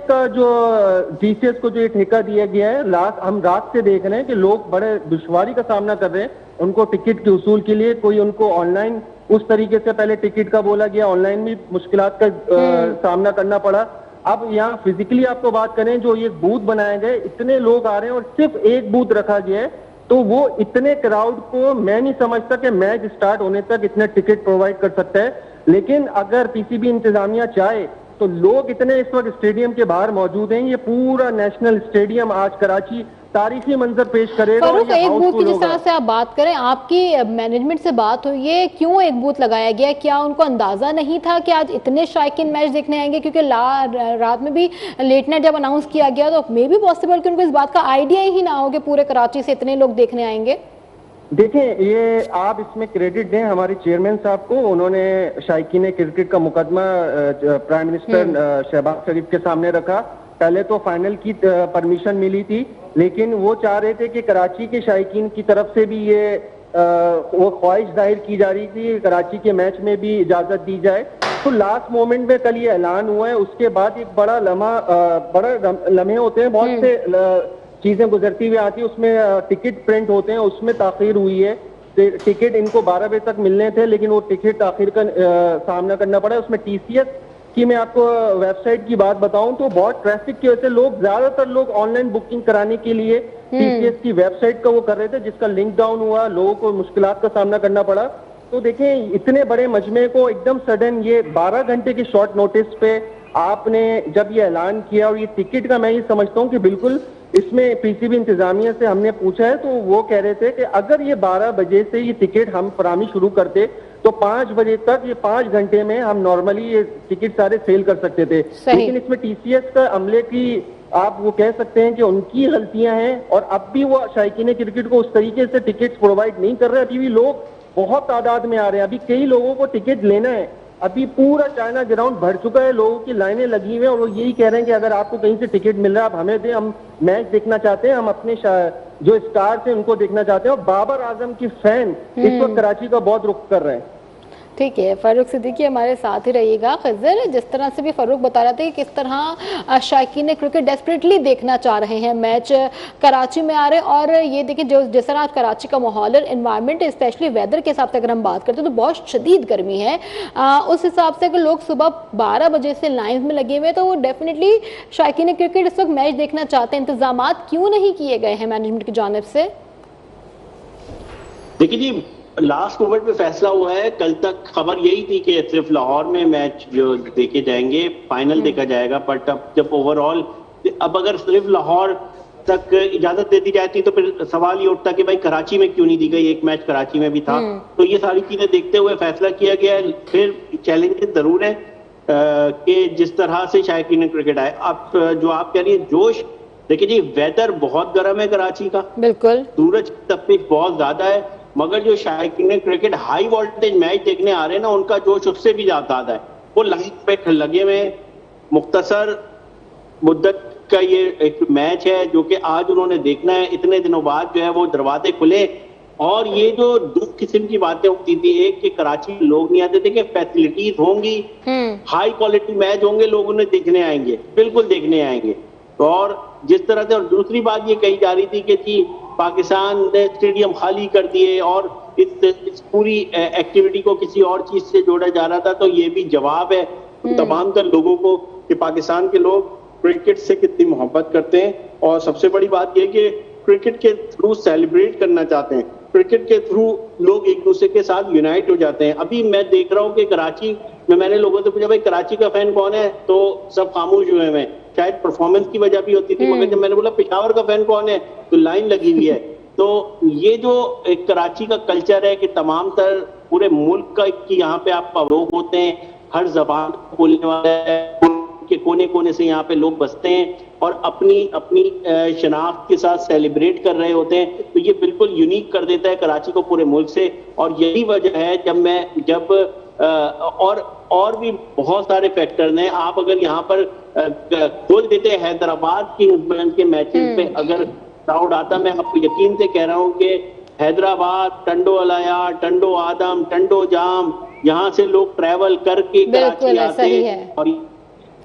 D: को जो ये ठेका दिया गया है, हम रात से देख रहे हैं कि लोग बड़े दुश्वारी का सामना कर रहे हैं उनको टिकट के उसूल के लिए। कोई उनको ऑनलाइन उस तरीके से पहले टिकट का बोला गया, ऑनलाइन भी मुश्किलात का सामना करना पड़ा। अब यहाँ फिजिकली आपको बात करें, जो ये बूथ बनाए गए, इतने लोग आ रहे हैं और सिर्फ एक बूथ रखा गया है, तो वो इतने क्राउड को मैं नहीं समझता कि मैच स्टार्ट होने तक इतने टिकट प्रोवाइड कर सकता है। लेकिन अगर पीसीबी इंतजामिया चाहे तो लोग इतने इस वक्त स्टेडियम के बाहर मौजूद हैं। ये पूरा नेशनल स्टेडियम आज कराची तारीखी मंजर पेश करेगा।
A: फरूक, एक बूथ की जिस तरह से आप बात करें, आपकी मैनेजमेंट से बात हुई है, क्यों एक बूथ लगाया गया? क्या उनको अंदाजा नहीं था कि आज इतने शायकीन मैच देखने आएंगे? क्योंकि रात में भी लेट नाइट जब अनाउंस किया गया तो मे भी पॉसिबल कि उनको इस बात का आइडिया ही ना हो कि पूरे कराची से इतने लोग देखने आएंगे।
D: देखें, ये आप इसमें क्रेडिट दें हमारे चेयरमैन साहब को। उन्होंने शायकीन क्रिकेट का मुकदमा प्राइम मिनिस्टर शहबाज शरीफ के सामने रखा। पहले तो फाइनल की परमिशन मिली थी, लेकिन वो चाह रहे थे कि कराची के शायकीन की तरफ से भी ये वो ख्वाहिश जाहिर की जा रही थी, कराची के मैच में भी इजाजत दी जाए। तो लास्ट मोमेंट में कल ये ऐलान हुआ है, उसके बाद एक बड़ा लम्हे होते हैं, बहुत से चीजें गुजरती हुई आती है, उसमें टिकट प्रिंट होते हैं, उसमें ताखीर हुई है। टिकट इनको 12 बजे तक मिलने थे, लेकिन वो टिकट ताखीर का सामना करना पड़ा। उसमें टीसीएस की मैं आपको वेबसाइट की बात बताऊं तो बहुत ट्रैफिक की वजह से ज्यादातर लोग ऑनलाइन बुकिंग कराने के लिए टीसीएस की वेबसाइट का वो कर रहे थे, जिसका लिंक डाउन हुआ, लोगों को मुश्किलात का सामना करना पड़ा। तो देखें, इतने बड़े मजमे को एकदम सडन ये 12 घंटे के शॉर्ट नोटिस पे आपने जब ये ऐलान किया, और ये टिकट का मैं ये समझता हूँ कि बिल्कुल इसमें पीसीबी इंतजामिया से हमने पूछा है तो वो कह रहे थे कि अगर ये 12 बजे से ये टिकट हम फराहमी शुरू करते तो 5 बजे तक, ये 5 घंटे में हम नॉर्मली ये टिकट सारे सेल कर सकते थे। लेकिन इसमें टीसीएस का अमले की आप वो कह सकते हैं कि उनकी गलतियां हैं, और अब भी वो शायकीन क्रिकेट को उस तरीके से टिकट प्रोवाइड नहीं कर रहे। अभी भी लोग बहुत तादाद में आ रहे हैं, अभी कई लोगों को टिकट लेना है। अभी पूरा चाइना ग्राउंड भर चुका है, लोगों की लाइनें लगी हुई हैं और वो यही कह रहे हैं कि अगर आपको कहीं से टिकट मिल रहा है आप हमें दें, हम मैच देखना चाहते हैं, हम अपने जो स्टार्स हैं उनको देखना चाहते हैं। और बाबर आजम की फैन इस वक्त कराची का बहुत रुख कर रहे हैं।
A: ठीक है, फारूक सिद्दीकी हमारे साथ ही रहिएगा। खज़र, जिस तरह से भी फारूक बता रहे थे कि किस तरह शायकीन क्रिकेट डेस्परेटली देखना चाह रहे हैं मैच कराची में आ रहे हैं, और ये देखिए जिस तरह आज कराची का माहौल है, इन्वायरमेंट स्पेशली वेदर के हिसाब से अगर हम बात करते हैं तो बहुत शदीद गर्मी है। उस हिसाब से अगर लोग सुबह 12 बजे से लाइन में लगे हुए हैं तो वो डेफिनेटली शायकीन क्रिकेट इस वक्त मैच देखना चाहते हैं। इंतजाम क्यों नहीं किए गए हैं मैनेजमेंट की जानिब से?
C: देखिए जी, लास्ट मोमेंट में फैसला हुआ है। कल तक खबर यही थी कि सिर्फ लाहौर में मैच जो देखे जाएंगे, फाइनल देखा जाएगा, बट अब जब ओवरऑल अब अगर सिर्फ लाहौर तक इजाजत दे दी जाती तो फिर सवाल ये उठता कि भाई कराची में क्यों नहीं दी गई, एक मैच कराची में भी था। तो ये सारी चीजें देखते हुए फैसला किया गया है। फिर चैलेंजेस जरूर है, कि जिस तरह से शायकीन क्रिकेट आए। अब जो आप कह रही है जोश, देखिए जी वेदर बहुत गर्म है कराची का,
A: बिल्कुल
C: सूरज की तपिश बहुत ज्यादा है, मगर जो शायकीन क्रिकेट हाई वोल्टेज मैच देखने आ रहे हैं ना, उनका जोश उससे भी ज्यादा है। वो लाइन पे लगे हुए, मुख्तसर मुद्दत का ये एक मैच है जो कि आज उन्होंने देखना है। इतने दिनों बाद जो है वो दरवाजे खुले, और ये जो दो किस्म की बातें होती थी, एक कि कराची में लोग नहीं आते थे कि फैसिलिटीज होंगी, हाई क्वालिटी मैच होंगे, लोग उन्हें देखने आएंगे, बिल्कुल देखने आएंगे। तो और जिस तरह से, और दूसरी बात ये कही जा रही थी कि जी पाकिस्तान ने स्टेडियम खाली कर दिए और इस पूरी एक्टिविटी को किसी और चीज से जोड़ा जा रहा था, तो ये भी जवाब है तमाम तर लोगों को कि पाकिस्तान के लोग क्रिकेट से कितनी मोहब्बत करते हैं। और सबसे बड़ी बात यह कि क्रिकेट के थ्रू सेलिब्रेट करना चाहते हैं, क्रिकेट के थ्रू लोग एक दूसरे के साथ यूनाइट हो जाते हैं। अभी मैं देख रहा हूँ कि कराची में, मैंने लोगों से पूछा भाई कराची का फैन कौन है, तो सब खामोश हुए हैं। शायद परफॉर्मेंस की वजह भी होती थी, मगर जब मैंने बोला पेशावर का फैन कौन है, तो लाइन लगी हुई है। तो ये जो एक कराची का कल्चर है कि तमाम तर पूरे मुल्क का की यहाँ पे आप लोग होते हैं, हर जबान बोलने वाले के कोने कोने से यहाँ पे लोग बसते हैं और अपनी अपनी शनाख्त के साथ सेलिब्रेट कर रहे होते हैं, तो ये बिल्कुल यूनिक कर देता है कराची को पूरे मुल्क से। और यही वजह है जब और भी बहुत सारे फैक्टर हैं। आप अगर यहाँ पर खोल देते हैं हैदराबाद के मैचेस पे अगर क्राउड आता, मैं आपको यकीन से कह रहा हूँ कि हैदराबाद, टंडो अलाया, टंडो आदम, टंडो जाम, यहाँ से लोग ट्रैवल करके कराची आते हैं और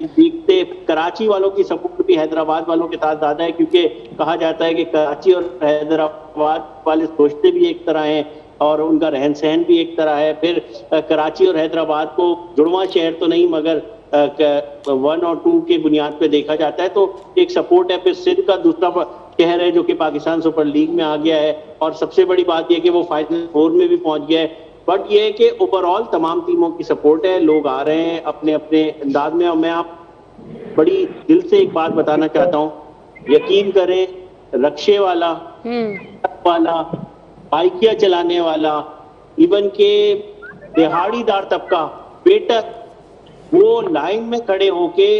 C: देखते। कराची वालों की सपोर्ट भी हैदराबाद वालों के साथ ज्यादा है, क्योंकि कहा जाता है कि कराची और हैदराबाद वाले सोचते भी एक तरह हैं और उनका रहन सहन भी एक तरह है। फिर कराची और हैदराबाद को जुड़वा शहर तो नहीं, मगर 1 और 2 के बुनियाद पे देखा जाता है, तो एक सपोर्ट है। फिर सिंध का दूसरा शहर है जो कि पाकिस्तान सुपर लीग में आ गया है, और सबसे बड़ी बात यह कि वो फाइनल 4 में भी पहुंच गया है। बट ये है कि ओवरऑल तमाम टीमों की सपोर्ट है, लोग आ रहे हैं अपने अपने अंदाज में। और मैं आप बड़ी दिल से एक बात बताना चाहता हूँ, यकीन करें, रक्शे वाला, बाइकिया चलाने वाला, इवन के दिहाड़ीदार तबका, वेटर, वो लाइन में खड़े होके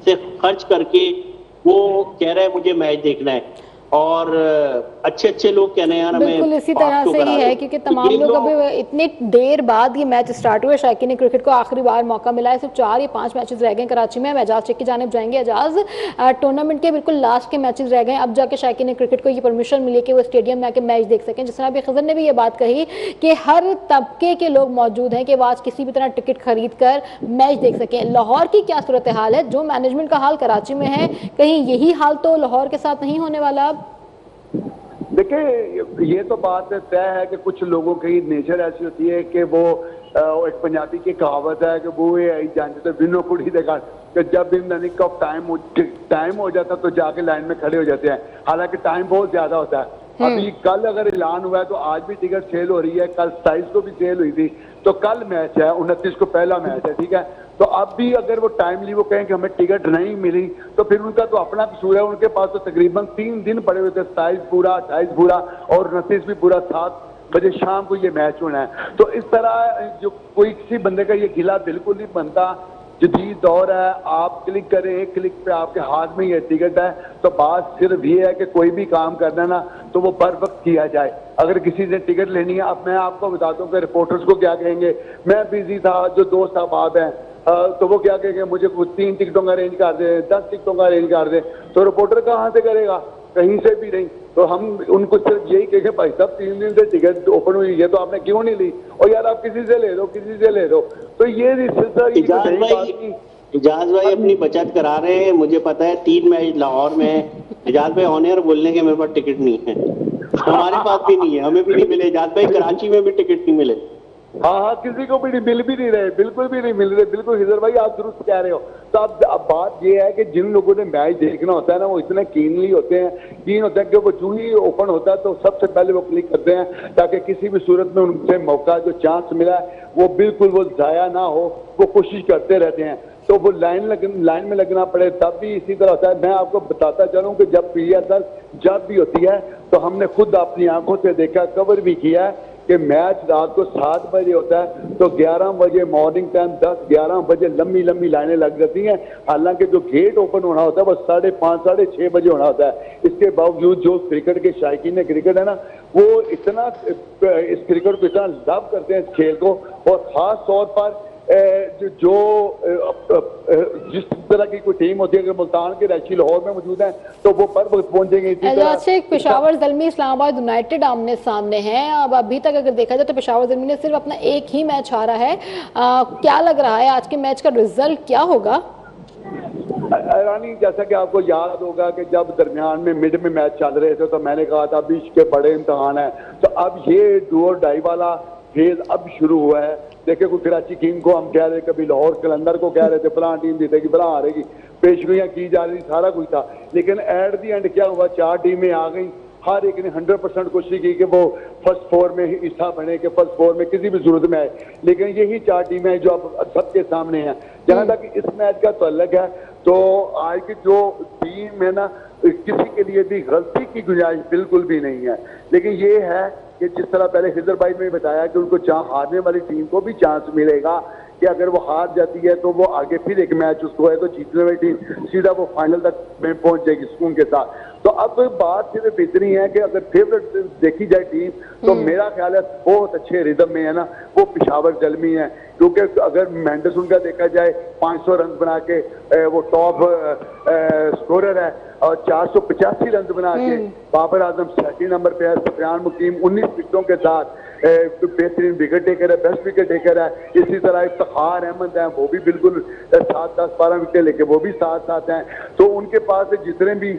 C: से खर्च करके वो कह रहे हैं मुझे मैच देखना है। और अच्छे अच्छे लोग कहने हैं यार हमें
A: बिल्कुल इसी तरह से ही है, क्योंकि तमाम लोग अभी इतने देर बाद ये मैच स्टार्ट हुए। शायकीन क्रिकेट को आखिरी बार मौका मिला है, सिर्फ 4 या 5 मैचेस रह गए कराची में। एजाज चेक की जानिब जाएंगे। एजाज, टूर्नामेंट के बिल्कुल लास्ट के मैचेस रह गए, अब जाके शायकीन क्रिकेट को ये परमिशन मिली कि वो स्टेडियम में आके मैच देख सकें। जिस तरह अभी खजर ने भी ये बात कही कि हर तबके के लोग मौजूद हैं कि वो आज किसी भी तरह टिकट खरीद कर मैच देख सकें। लाहौर की क्या सूरत हाल है? जो मैनेजमेंट का हाल कराची में है, कहीं यही हाल तो लाहौर के साथ नहीं होने वाला? अब
B: देखिए, ये तो बात तय है कि कुछ लोगों की नेचर ऐसी होती है कि वो एक पंजाबी की कहावत है कि वो ये आई जानते तो विनो कुड़ी देखा कि जब इन निक ऑफ टाइम हो जाता तो जाके लाइन में खड़े हो जाते हैं, हालांकि टाइम बहुत ज्यादा होता है। अभी कल अगर ऐलान हुआ है तो आज भी टिकट सेल हो रही है, कल 27 को भी सेल हुई थी, तो कल मैच है, 29 को पहला मैच है, ठीक है। तो अब भी अगर वो टाइमली वो कहें कि हमें टिकट नहीं मिली, तो फिर उनका तो अपना कसूर है। उनके पास तो तकरीबन 3 दिन पड़े हुए थे, 27 पूरा, 28 पूरा और 29 भी पूरा, 7 बजे शाम को ये मैच होना है। तो इस तरह जो कोई किसी बंदे का ये गिला बिल्कुल नहीं बनता। जदीद दौर है, आप क्लिक करें, एक क्लिक पे आपके हाथ में ये टिकट है। तो बात सिर्फ ये है कि कोई भी काम करना ना तो वो बर वक्त किया जाए। अगर किसी ने टिकट लेनी है, अब मैं आपको बताता हूँ कि रिपोर्टर्स को क्या कहेंगे, मैं बिजी था, जो दोस्त अहबाब हैं तो वो क्या कहेंगे, मुझे कुछ 3 टिकटों का अरेंज कर दे, 10 टिकटों का अरेंज कर दे। तो रिपोर्टर कहाँ से करेगा? कहीं से भी नहीं। तो हम उनको सिर्फ यही कहेंगे, भाई साहब 3 दिन से टिकट ओपन हुई है तो आपने क्यों नहीं ली? और यार आप किसी से ले दो, किसी से ले दो। तो ये
C: इजाज भाई अपनी बचत करा रहे हैं, मुझे पता है 3 मैच लाहौर में है। इजाज भाई ऑन एयर बोलने के मेरे पास टिकट नहीं है, हमारे पास भी नहीं है, हमें भी नहीं मिले। इजाज भाई कराची में भी टिकट नहीं मिले।
B: हाँ, किसी को भी नहीं मिल भी नहीं रहे, बिल्कुल भी नहीं मिल रहे। बिल्कुल हिजर भाई आप दुरुस्त कह रहे हो। तो अब बात ये है कि जिन लोगों ने मैच देखना होता है ना, वो इतने कीन होते हैं कि वो जो ही ओपन होता है तो सबसे पहले वो क्लिक करते हैं, ताकि किसी भी सूरत में उनसे मौका जो चांस मिला है वो बिल्कुल वो जाया ना हो, वो कोशिश करते रहते हैं। तो वो लाइन में लगना पड़े तब भी इसी तरह होता है। मैं आपको बताता चलूं कि जब PSL जब भी होती है तो हमने खुद अपनी आंखों से देखा, कवर भी किया है कि मैच रात को 7 बजे होता है तो 11 बजे मॉर्निंग टाइम 10-11 बजे लंबी लंबी लाइनें लग जाती हैं। हालांकि जो गेट ओपन होना होता है वो 5:30 6:30 बजे होना होता है। इसके बावजूद जो क्रिकेट के शायकीन क्रिकेट है ना, वो इतना इस क्रिकेट को इतना लव करते हैं इस खेल को, और खास तौर पर जो जिस तरह की कोई टीम होती है, अगर मुल्तान के रैशी लाहौर में मौजूद है तो वो पर वक्त पहुंचेंगे।
A: पेशावर ज़ल्मी इस्लामाबाद यूनाइटेड आमने सामने है। अब अभी तक अगर देखा जाए तो पेशावर ज़ल्मी ने सिर्फ अपना एक ही मैच हारा है। क्या लग रहा है आज के मैच का रिजल्ट क्या होगा?
B: रानी, जैसा कि आपको याद होगा कि जब दरमियान में मिड में मैच चल रहे थे तो मैंने कहा था अभी इसके बड़े इम्तहान है, तो अब ये डू और डाई वाला फेज अब शुरू हुआ है। देखिए, कोई कराची किंग को हम कह रहे, कभी लाहौर कलंदर को कह रहे थे फलां टीम जीतेगी फलां हारेगी, पेशगोइयां की जा रही, सारा कुछ था, लेकिन एट दी एंड क्या हुआ, 4 टीमें आ गई। हर एक ने 100% कोशिश की कि वो फर्स्ट 4 में हिस्सा बने, कि फर्स्ट 4 में किसी भी सूरत में आए, लेकिन यही 4 टीमें जो अब सबके सामने हैं। जहां तक इस मैच का ताल्लुक है तो आज की जो टीम है ना, किसी के लिए भी गलती की गुंजाइश बिल्कुल भी नहीं है। लेकिन ये है कि जिस तरह पहले हिजर भाई ने बताया कि उनको हारने वाली टीम को भी चांस मिलेगा कि अगर वो हार जाती है तो वो आगे फिर एक मैच उसको है तो जीतने वाली टीम सीधा वो फाइनल तक में पहुंच जाएगी सुकून के साथ। तो अब बात सिर्फ इतनी है कि अगर फेवरेट देखी जाए टीम तो मेरा ख्याल है बहुत अच्छे रिदम में है ना, वो पेशावर ज़ल्मी है। क्योंकि अगर मैंडरसन का देखा जाए 500 रन बना के वो टॉप स्कोरर है, और 485 रन बना के बाबर आजम 6 नंबर पे है। सुफियान मुकीम 19 विकेटों के साथ बेहतरीन विकेट टेकर है, बेस्ट विकेट टेकर है। इसी तरह इफ्तिखार अहमद हैं, वो भी बिल्कुल 7-10-12 विकेट लेके वो भी साथ हैं। तो उनके पास जितने भी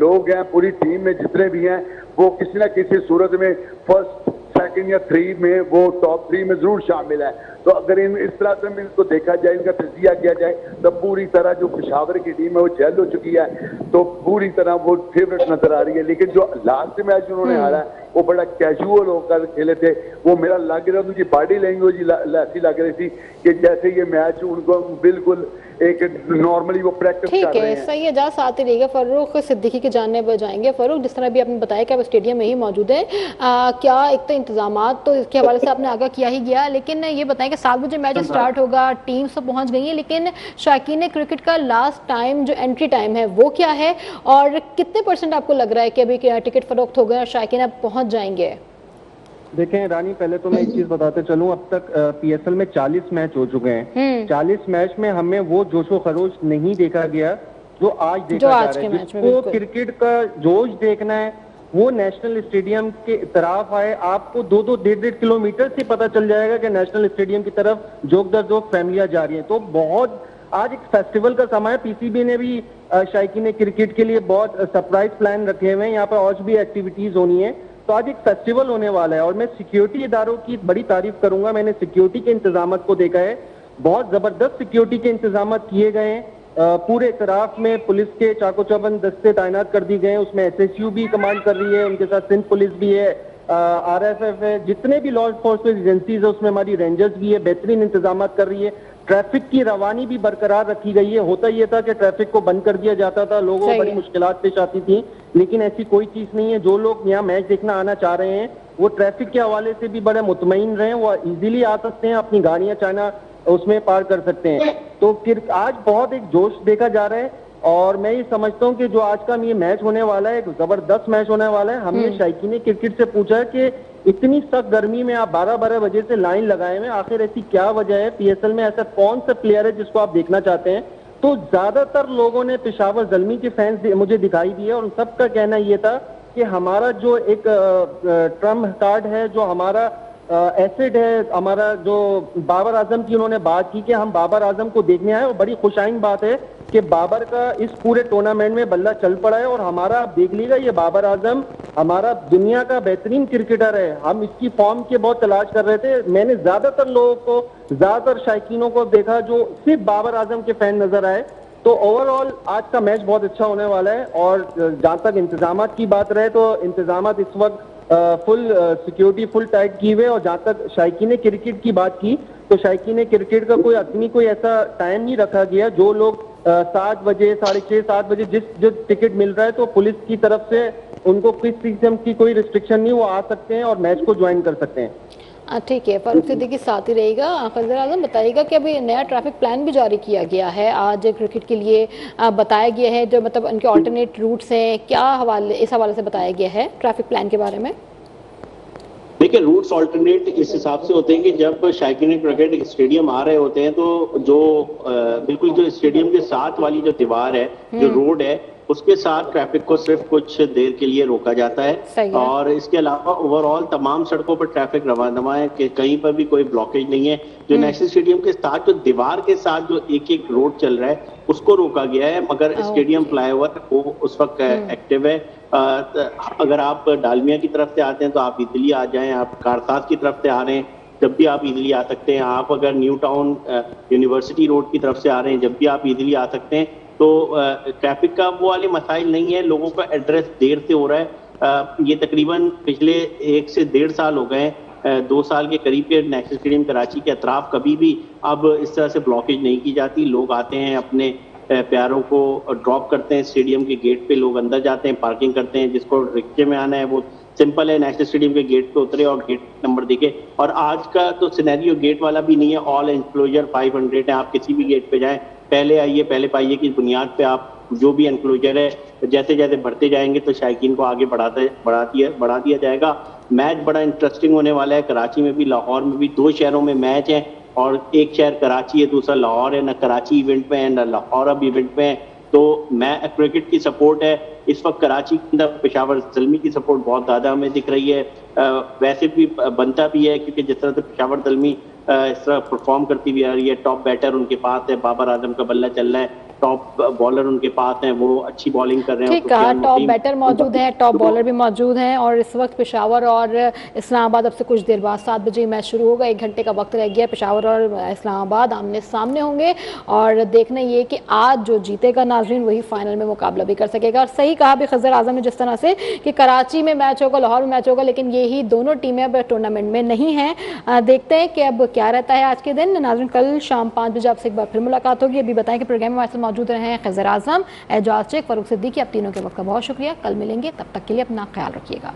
B: लोग हैं पूरी टीम में जितने भी हैं, वो किसी ना किसी सूरत में फर्स्ट 2nd या 3 में वो टॉप 3 में जरूर शामिल है। तो अगर इस तरह से इनको देखा जाए, इनका तजिया किया जाए, तो पूरी तरह जो पेशावर की टीम है वो जेल हो चुकी है, तो पूरी तरह वो फेवरेट नजर आ रही है। लेकिन जो लास्ट मैच उन्होंने हारा है वो बड़ा कैजुअल होकर खेले थे। वो मेरा लग रहा था, उनकी बॉडी लैंग्वेज ऐसी लग रही थी कि जैसे ये मैच उनको बिल्कुल एक नॉर्मली वो प्रैक्टिस कर रहे हैं।
A: ठीक है, सही है, जा साथ ही रहेगा। फरूख सिद्दीकी के जानने पर जाएंगे। फरूख, जिस तरह भी आपने बताया कि आप स्टेडियम में ही मौजूद है, क्या एक तो इंतजामात तो इसके हवाले से आपने आगाह किया ही गया, लेकिन ये बताएं कि 7 बजे मैच स्टार्ट होगा, टीम्स तो पहुंच गई है, लेकिन शायकीन क्रिकेट का लास्ट टाइम जो एंट्री टाइम है वो क्या है, और कितने % आपको लग रहा है कि अभी टिकट फरोख्त हो गए और शायकीन आप पहुंच जाएंगे?
D: देखें रानी, पहले तो मैं एक चीज बताते चलूं, अब तक पीएसएल में 40 मैच हो चुके हैं। 40 मैच में हमें वो जोशो खरोश नहीं देखा गया जो आज देखा जा रहा है। जिसको क्रिकेट का जोश देखना है वो नेशनल स्टेडियम के तरफ आए। आपको 2-2, 1.5 किलोमीटर से पता चल जाएगा कि नेशनल स्टेडियम की तरफ जोक दर जोक फैमिलियां जा रही हैं। तो बहुत आज एक फेस्टिवल का समय है। पीसीबी ने भी शायकीन क्रिकेट के लिए बहुत सरप्राइज प्लान रखे हुए हैं। यहाँ पर आज भी एक्टिविटीज होनी है, तो आज एक फेस्टिवल होने वाला है। और मैं सिक्योरिटी इदारों की बड़ी तारीफ करूंगा। मैंने सिक्योरिटी के इंतजाम को देखा है, बहुत जबरदस्त सिक्योरिटी के इंतजाम किए गए हैं। पूरे इतराफ में पुलिस के चाको चौबंद दस्ते तैनात कर दी गए हैं। उसमें एसएसयू भी कमांड कर रही है, उनके साथ सिंध पुलिस भी है, आरएफएफ है, जितने भी लॉ एनफोर्समेंट एजेंसीज है उसमें हमारी रेंजर्स भी है, बेहतरीन इंतजाम कर रही है। ट्रैफिक की रवानी भी बरकरार रखी गई है। होता यह था कि ट्रैफिक को बंद कर दिया जाता था, लोगों को बड़ी मुश्किलात पेश आती थी, लेकिन ऐसी कोई चीज नहीं है। जो लोग यहाँ मैच देखना आना चाह रहे हैं वो ट्रैफिक के हवाले से भी बड़े मुतमईन रहे, वो इजीली आ सकते हैं, अपनी गाड़ियां चाइना उसमें पार कर सकते हैं। तो फिर आज बहुत एक जोश देखा जा रहा है, और मैं ये समझता हूँ कि जो आज का ये मैच होने वाला है एक जबरदस्त मैच होने वाला है। हमने शायकीन क्रिकेट से पूछा है कि इतनी सख्त गर्मी में आप 12-12 बजे से लाइन लगाए हुए, आखिर ऐसी क्या वजह है? पीएसएल में ऐसा कौन सा प्लेयर है जिसको आप देखना चाहते हैं? तो ज्यादातर लोगों ने पेशावर ज़ल्मी के फैंस मुझे दिखाई दिए, और सबका कहना यह था कि हमारा जो एक ट्रम्प कार्ड है, जो हमारा एसेट है, हमारा जो बाबर आजम की उन्होंने बात की कि हम बाबर आजम को देखने आए, और बड़ी खुशाइन बात है कि बाबर का इस पूरे टूर्नामेंट में बल्ला चल पड़ा है। और हमारा आप देख लीजिएगा, ये बाबर आजम हमारा दुनिया का बेहतरीन क्रिकेटर है। हम इसकी फॉर्म की बहुत तलाश कर रहे थे। मैंने ज्यादातर लोगों को, ज्यादातर शायकीनों को देखा जो सिर्फ बाबर आजम के फैन नजर आए। तो ओवरऑल आज का मैच बहुत अच्छा होने वाला है। और जहां तक इंतजाम की बात रहे तो इंतजाम इस वक्त फुल सिक्योरिटी फुल टाइट की हुए। और जहां तक शायकीन क्रिकेट की बात की तो शायकीन क्रिकेट का कोई ऐसा टाइम नहीं रखा गया। जो लोग 7 बजे, 6:30, 7 बजे जिस टिकट मिल रहा है तो पुलिस की तरफ से उनको किस किस्म की कोई रिस्ट्रिक्शन नहीं, वो आ सकते हैं और मैच को ज्वाइन कर सकते हैं।
A: ठीक है, फारूक सिद्दीकी साथ ही रहेगा। खज़र आज़म बताइएगा कि अभी नया ट्रैफिक प्लान भी जारी किया गया है आज क्रिकेट के लिए, बताया गया है जो मतलब उनके ऑल्टरनेट रूट्स हैं, क्या हवाले इस हवाले से बताया गया है ट्रैफिक प्लान के बारे में?
C: देखिए, रूट्स ऑल्टरनेट इस हिसाब से होते हैं कि जब शायकीन क्रिकेट स्टेडियम आ रहे होते हैं तो जो बिल्कुल जो स्टेडियम के साथ वाली जो दीवार है, जो रोड है, उसके साथ ट्रैफिक को सिर्फ कुछ देर के लिए रोका जाता है और इसके अलावा ओवरऑल तमाम सड़कों पर ट्रैफिक रवाना है कि कहीं पर भी कोई ब्लॉकेज नहीं है। जो नेशनल स्टेडियम के साथ जो दीवार के साथ जो एक एक रोड चल रहा है उसको रोका गया है, मगर स्टेडियम फ्लाईओवर वो उस वक्त एक्टिव है। अगर आप डालमिया की तरफ से आते हैं तो आप इजली आ जाएं, आप कारसाज की तरफ से आ रहे हैं जब भी आप इजीली आ सकते हैं, आप अगर न्यू टाउन यूनिवर्सिटी रोड की तरफ से आ रहे हैं जब भी आप इजीली आ सकते हैं। तो ट्रैफिक का वो वाले मसाइल नहीं है, लोगों का एड्रेस देर से हो रहा है। ये तकरीबन पिछले 1 से 1.5 साल हो गए, 2 साल के करीब के नेशनल स्टेडियम कराची के अतराफ कभी भी अब इस तरह से ब्लॉकेज नहीं की जाती। लोग आते हैं, अपने प्यारों को ड्रॉप करते हैं स्टेडियम के गेट पे, लोग अंदर जाते हैं, पार्किंग करते हैं। जिसको रिक्शे में आना है वो सिंपल है, नेशनल स्टेडियम के गेट पे उतरे और गेट नंबर देखे। और आज का तो सिनेरियो गेट वाला भी नहीं है, ऑल एनक्लोजर 500 है, आप किसी भी गेट पे जाएं, पहले आइए पहले पाइए की बुनियाद पे आप जो भी एनक्लोजर है जैसे जैसे बढ़ते जाएंगे तो शायकीन को आगे बढ़ा दिया जाएगा। मैच बड़ा इंटरेस्टिंग होने वाला है, कराची में भी लाहौर में भी, 2 शहरों में मैच है और एक शहर कराची है, दूसरा लाहौर है। न कराची इवेंट में है न लाहौर अब इवेंट में है, तो मैं क्रिकेट की सपोर्ट है इस वक्त कराची के अंदर, पेशावर ज़ल्मी की सपोर्ट बहुत ज़्यादा हमें दिख रही है। वैसे भी बनता भी है क्योंकि जिस तरह से पेशावर ज़ल्मी इस तरह परफॉर्म करती भी आ रही है, टॉप बैटर उनके पास है, बाबर आजम का बल्ला चल रहा है, टॉप बॉलर उनके पास हैं, वो अच्छी बॉलिंग कर रहे हैं।
A: ठीक है, टॉप बैटर मौजूद है, टॉप बॉलर भी मौजूद हैं और इस वक्त पेशावर और इस्लामाबाद अब से कुछ देर बाद 7 बजे मैच शुरू होगा, 1 घंटे का वक्त रह गया। पेशावर और इस्लामाबाद आमने सामने होंगे और देखना ये कि आज जो जीतेगा नाजरीन वही फाइनल में मुकाबला भी कर सकेगा। और सही कहा भी खज़र आज़म ने जिस तरह से कि कराची में मैच होगा, लाहौर में मैच होगा, लेकिन यही दोनों टीमें अब टूर्नामेंट में नहीं हैं। देखते हैं कि अब क्या रहता है आज के दिन। नाजरीन, कल शाम 5 बजे आपसे एक बार फिर मुलाकात होगी। अभी बताएं कि प्रोग्राम में हमारे साथ मौजूद रहे हैं खज़र आज़म, एजाज शेख, फारूक सिद्दीकी, आप तीनों के वक्त का बहुत शुक्रिया। कल मिलेंगे, तब तक के लिए अपना ख्याल रखिएगा।